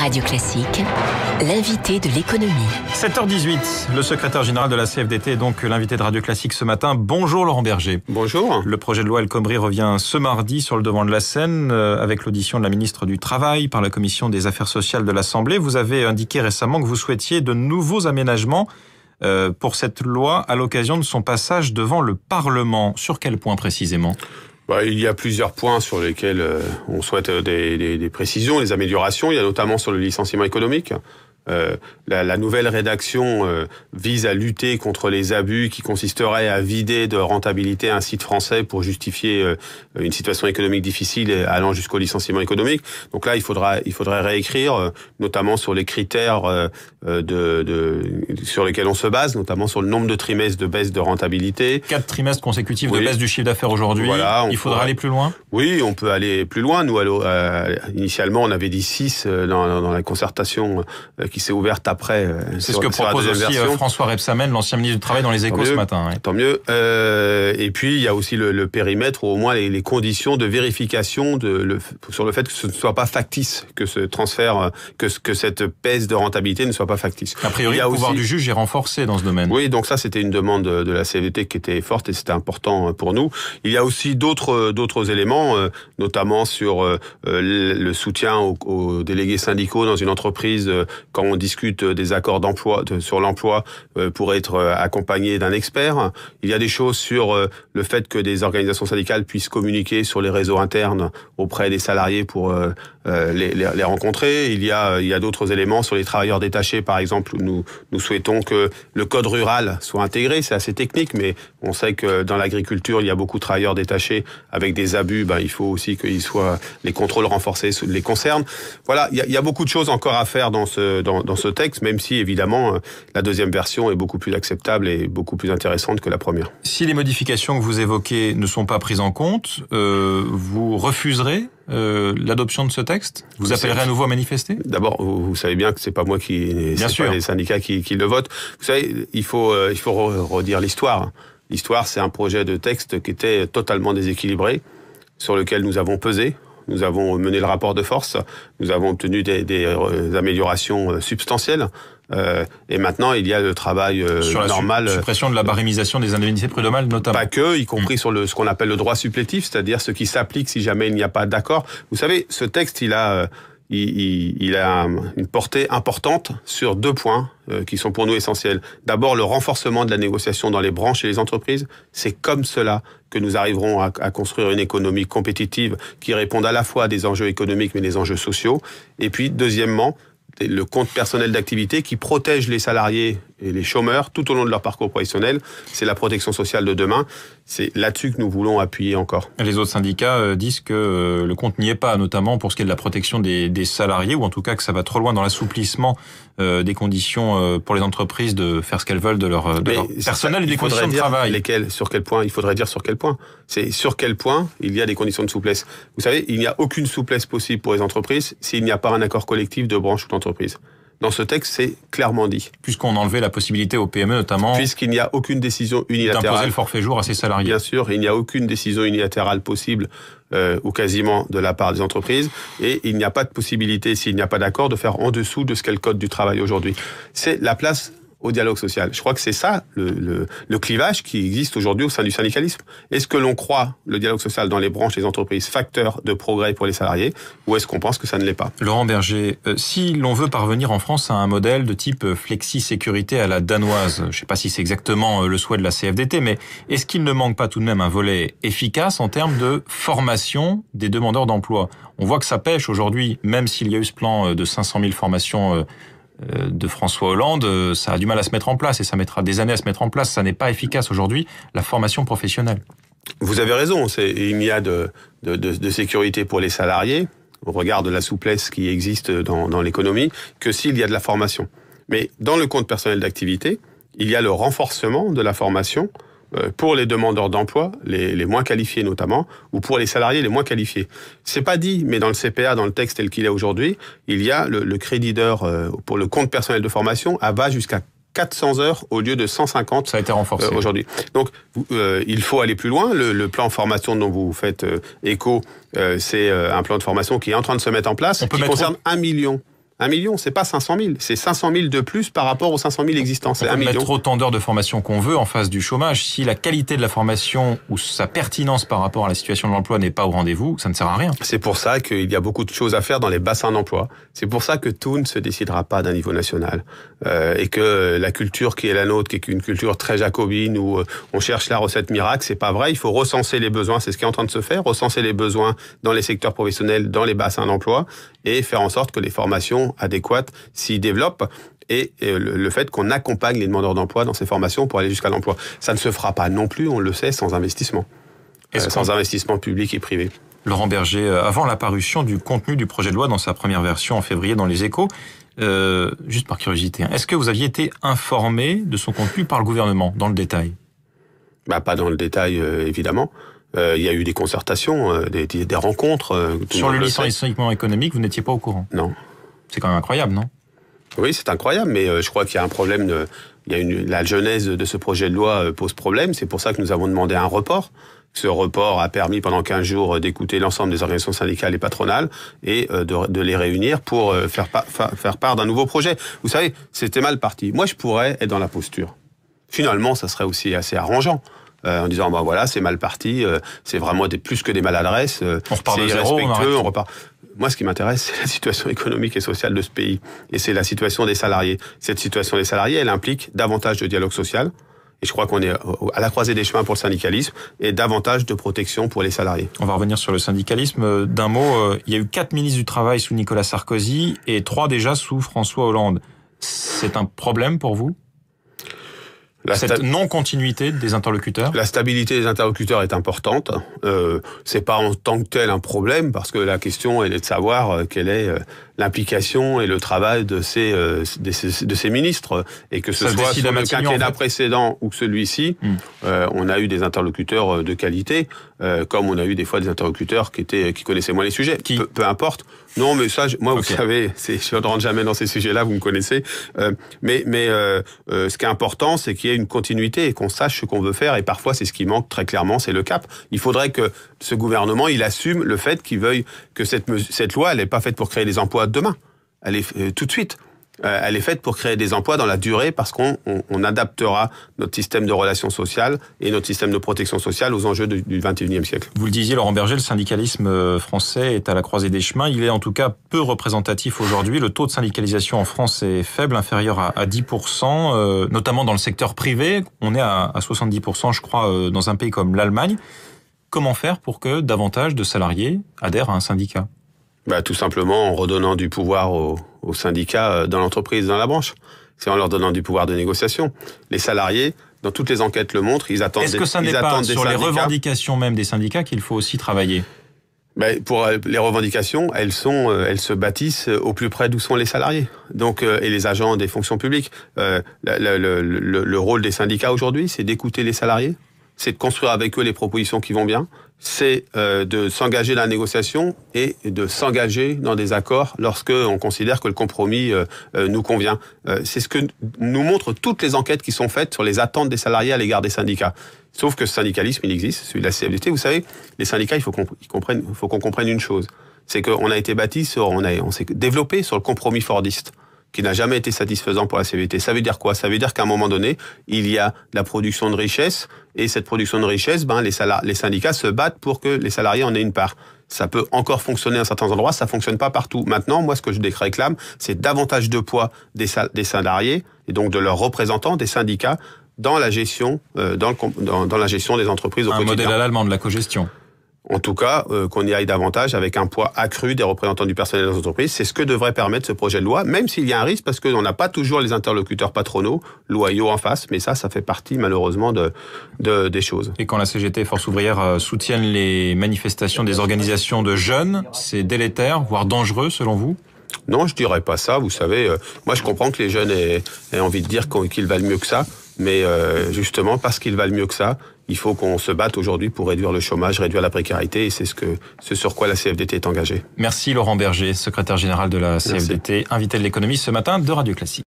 Radio Classique, l'invité de l'économie. 7h18, le secrétaire général de la CFDT est donc l'invité de Radio Classique ce matin. Bonjour Laurent Berger. Bonjour. Le projet de loi El Khomri revient ce mardi sur le devant de la scène avec l'audition de la ministre du Travail par la Commission des Affaires sociales de l'Assemblée. Vous avez indiqué récemment que vous souhaitiez de nouveaux aménagements pour cette loi à l'occasion de son passage devant le Parlement. Sur quel point précisément ? Il y a plusieurs points sur lesquels on souhaite des précisions, des améliorations. Il y a notamment sur le licenciement économique. La nouvelle rédaction vise à lutter contre les abus qui consisteraient à vider de rentabilité un site français pour justifier une situation économique difficile allant jusqu'au licenciement économique. Donc là, il faudrait réécrire, notamment sur les critères sur lesquels on se base, notamment sur le nombre de trimestres de baisse de rentabilité. 4 trimestres consécutifs de baisse du chiffre d'affaires aujourd'hui. Voilà, il faudra aller plus loin ? Oui, on peut aller plus loin. Nous, initialement, on avait dit 6 dans la concertation qui s'est ouverte après. C'est ce que propose aussi François Rebsamen, l'ancien ministre du Travail, dans les Échos ce matin. Tant mieux. Et puis, il y a aussi le périmètre, ou au moins les conditions de vérification sur le fait que ce ne soit pas factice, que ce transfert, que cette baisse de rentabilité ne soit pas factice. A priori, le pouvoir du juge est renforcé dans ce domaine. Oui, donc ça, c'était une demande de la CFDT qui était forte et c'était important pour nous. Il y a aussi d'autres éléments, notamment sur le soutien aux délégués syndicaux dans une entreprise quand on discute des accords d'emploi sur l'emploi pour être accompagné d'un expert. Il y a des choses sur le fait que des organisations syndicales puissent communiquer sur les réseaux internes auprès des salariés pour les rencontrer. Il y a d'autres éléments sur les travailleurs détachés, par exemple, où nous souhaitons que le code rural soit intégré. C'est assez technique, mais on sait que dans l'agriculture, il y a beaucoup de travailleurs détachés avec des abus. Il faut aussi les contrôles renforcés les concernent. Voilà, il y a beaucoup de choses encore à faire dans ce texte, même si, évidemment, la deuxième version est beaucoup plus acceptable et beaucoup plus intéressante que la première. Si les modifications que vous évoquez ne sont pas prises en compte, vous refuserez l'adoption de ce texte ? Vous appellerez à nouveau à manifester ? D'abord, vous savez bien que c'est pas moi pas les syndicats qui le votent. Vous savez, il faut redire l'histoire. L'histoire, c'est un projet de texte qui était totalement déséquilibré, sur lequel nous avons pesé. Nous avons mené le rapport de force, nous avons obtenu des améliorations substantielles. Et maintenant, il y a le travail sur normal. La suppression de la barémisation des indemnités prud'homales, notamment. Pas que, y compris sur ce qu'on appelle le droit supplétif, c'est-à-dire ce qui s'applique si jamais il n'y a pas d'accord. Vous savez, ce texte, il a une portée importante sur 2 points qui sont pour nous essentiels. D'abord, le renforcement de la négociation dans les branches et les entreprises. C'est comme cela que nous arriverons à construire une économie compétitive qui réponde à la fois à des enjeux économiques mais des enjeux sociaux. Et puis, deuxièmement, le compte personnel d'activité qui protège les salariés et les chômeurs tout au long de leur parcours professionnel. C'est la protection sociale de demain. C'est là-dessus que nous voulons appuyer encore. Les autres syndicats disent que le compte n'y est pas, notamment pour ce qui est de la protection des salariés, ou en tout cas que ça va trop loin dans l'assouplissement des conditions pour les entreprises de faire ce qu'elles veulent de leur personnel et des conditions de travail. Sur quel point ? Il faudrait dire sur quel point. C'est sur quel point il y a des conditions de souplesse. Vous savez, il n'y a aucune souplesse possible pour les entreprises s'il n'y a pas un accord collectif de branche ou d'entreprise. Dans ce texte, c'est clairement dit. Puisqu'on enlevait la possibilité aux PME, notamment... Puisqu'il n'y a aucune décision unilatérale... D'imposer le forfait jour à ses salariés. Bien sûr, il n'y a aucune décision unilatérale possible, ou quasiment, de la part des entreprises. Et il n'y a pas de possibilité, s'il n'y a pas d'accord, de faire en dessous de ce qu'est le code du travail aujourd'hui. C'est la place au dialogue social. Je crois que c'est ça le clivage qui existe aujourd'hui au sein du syndicalisme. Est-ce que l'on croit le dialogue social dans les branches et les entreprises facteur de progrès pour les salariés, ou est-ce qu'on pense que ça ne l'est pas ? Laurent Berger, si l'on veut parvenir en France à un modèle de type flexi-sécurité à la danoise, je ne sais pas si c'est exactement le souhait de la CFDT, mais est-ce qu'il ne manque pas tout de même un volet efficace en termes de formation des demandeurs d'emploi ? On voit que ça pêche aujourd'hui, même s'il y a eu ce plan de 500 000 formations de François Hollande, ça a du mal à se mettre en place et ça mettra des années à se mettre en place. Ça n'est pas efficace aujourd'hui, la formation professionnelle. Vous avez raison, il n'y a de sécurité pour les salariés, au regard de la souplesse qui existe dans l'économie, que s'il y a de la formation. Mais dans le compte personnel d'activité, il y a le renforcement de la formation pour les demandeurs d'emploi, les moins qualifiés notamment, ou pour les salariés les moins qualifiés. C'est pas dit, mais dans le CPA, dans le texte tel qu'il est aujourd'hui, il y a le crédit d'heure pour le compte personnel de formation va jusqu'à 400 heures au lieu de 150. Ça a été renforcé aujourd'hui. Donc, il faut aller plus loin. Le plan formation dont vous faites écho, c'est un plan de formation qui est en train de se mettre en place, qui concerne 1 million 1 million, c'est pas 500 000. C'est 500 000 de plus par rapport aux 500 000 existants. C'est 1 million. Mettre autant d'heures de formation qu'on veut en face du chômage. Si la qualité de la formation ou sa pertinence par rapport à la situation de l'emploi n'est pas au rendez-vous, ça ne sert à rien. C'est pour ça qu'il y a beaucoup de choses à faire dans les bassins d'emploi. C'est pour ça que tout ne se décidera pas d'un niveau national. Et que la culture qui est la nôtre, qui est une culture très jacobine, où on cherche la recette miracle, c'est pas vrai. Il faut recenser les besoins. C'est ce qui est en train de se faire. Recenser les besoins dans les secteurs professionnels, dans les bassins d'emploi, et faire en sorte que les formations adéquates s'y développent, et le fait qu'on accompagne les demandeurs d'emploi dans ces formations pour aller jusqu'à l'emploi. Ça ne se fera pas non plus, on le sait, sans investissement. Sans investissement public et privé. Laurent Berger, avant la parution du contenu du projet de loi dans sa première version en février dans Les Échos, juste par curiosité, est-ce que vous aviez été informé de son contenu par le gouvernement, dans le détail? Pas dans le détail, évidemment. Il y a eu des concertations, des rencontres. Sur le licenciement économique, vous n'étiez pas au courant? Non. C'est quand même incroyable, non? Oui, c'est incroyable, mais je crois qu'il y a un problème. La genèse de ce projet de loi pose problème. C'est pour ça que nous avons demandé un report. Ce report a permis pendant 15 jours d'écouter l'ensemble des organisations syndicales et patronales et de les réunir pour faire part d'un nouveau projet. Vous savez, c'était mal parti. Moi, je pourrais être dans la posture. Finalement, ça serait aussi assez arrangeant. En disant, voilà, c'est mal parti, c'est vraiment plus que des maladresses, on repart de zéro, on repart. Moi, ce qui m'intéresse, c'est la situation économique et sociale de ce pays. Et c'est la situation des salariés. Cette situation des salariés, elle implique davantage de dialogue social. Et je crois qu'on est à la croisée des chemins pour le syndicalisme et davantage de protection pour les salariés. On va revenir sur le syndicalisme. D'un mot, il y a eu 4 ministres du Travail sous Nicolas Sarkozy et 3 déjà sous François Hollande. C'est un problème pour vous ? Cette non-continuité des interlocuteurs? La stabilité des interlocuteurs est importante. C'est pas en tant que tel un problème, parce que la question, elle est de savoir quelle est l'implication et le travail de ces ministres. Et que ce soit sur le quinquennat précédent ou celui-ci, on a eu des interlocuteurs de qualité, comme on a eu des fois des interlocuteurs qui connaissaient moins les sujets. Peu importe. Non, mais ça, moi, okay. Vous savez, je ne rentre jamais dans ces sujets-là, vous me connaissez. Mais ce qui est important, c'est qu'il y ait une continuité et qu'on sache ce qu'on veut faire. Et parfois, c'est ce qui manque très clairement, c'est le cap. Il faudrait que ce gouvernement, il assume le fait qu'il veuille que cette loi, elle n'est pas faite pour créer des emplois demain. Elle est tout de suite. Elle est faite pour créer des emplois dans la durée, parce qu'on adaptera notre système de relations sociales et notre système de protection sociale aux enjeux du 21e siècle. Vous le disiez, Laurent Berger, le syndicalisme français est à la croisée des chemins. Il est en tout cas peu représentatif aujourd'hui. Le taux de syndicalisation en France est faible, inférieur à 10%, notamment dans le secteur privé. On est à 70%, je crois, dans un pays comme l'Allemagne. Comment faire pour que davantage de salariés adhèrent à un syndicat ? Tout simplement en redonnant du pouvoir aux syndicats dans l'entreprise, dans la branche. C'est en leur donnant du pouvoir de négociation. Les salariés, dans toutes les enquêtes le montrent, ils attendent des syndicats. Est-ce que ça n'est pas sur les revendications même des syndicats qu'il faut aussi travailler ? Pour les revendications, elles se bâtissent au plus près d'où sont les salariés. Donc, et les agents des fonctions publiques. Le rôle des syndicats aujourd'hui, c'est d'écouter les salariés, c'est de construire avec eux les propositions qui vont bien, c'est de s'engager dans la négociation et de s'engager dans des accords lorsque on considère que le compromis nous convient. C'est ce que nous montrent toutes les enquêtes qui sont faites sur les attentes des salariés à l'égard des syndicats. Sauf que ce syndicalisme, il existe, celui de la CFDT. Vous savez, les syndicats, il faut qu'on comprenne une chose. C'est qu'on a été bâti on s'est développé sur le compromis fordiste, qui n'a jamais été satisfaisant pour la CFDT. Ça veut dire quoi? Ça veut dire qu'à un moment donné, il y a de la production de richesse, et cette production de richesse, les syndicats se battent pour que les salariés en aient une part. Ça peut encore fonctionner à certains endroits, ça fonctionne pas partout. Maintenant, moi, ce que je réclame, c'est davantage de poids des salariés, et donc de leurs représentants, des syndicats, dans la gestion, dans la gestion des entreprises au quotidien. Un modèle à l'allemande de la cogestion. En tout cas, qu'on y aille davantage avec un poids accru des représentants du personnel des entreprises. C'est ce que devrait permettre ce projet de loi, même s'il y a un risque, parce qu'on n'a pas toujours les interlocuteurs patronaux loyaux en face, mais ça fait partie malheureusement des choses. Et quand la CGT et Force ouvrière soutiennent les manifestations des organisations de jeunes, c'est délétère, voire dangereux selon vous ? Non, je dirais pas ça. Vous savez, moi je comprends que les jeunes aient envie de dire qu'ils valent mieux que ça, mais justement parce qu'ils valent mieux que ça, il faut qu'on se batte aujourd'hui pour réduire le chômage, réduire la précarité, et c'est ce sur quoi la CFDT est engagée. Merci Laurent Berger, secrétaire général de la CFDT, invité de l'économie ce matin de Radio Classique.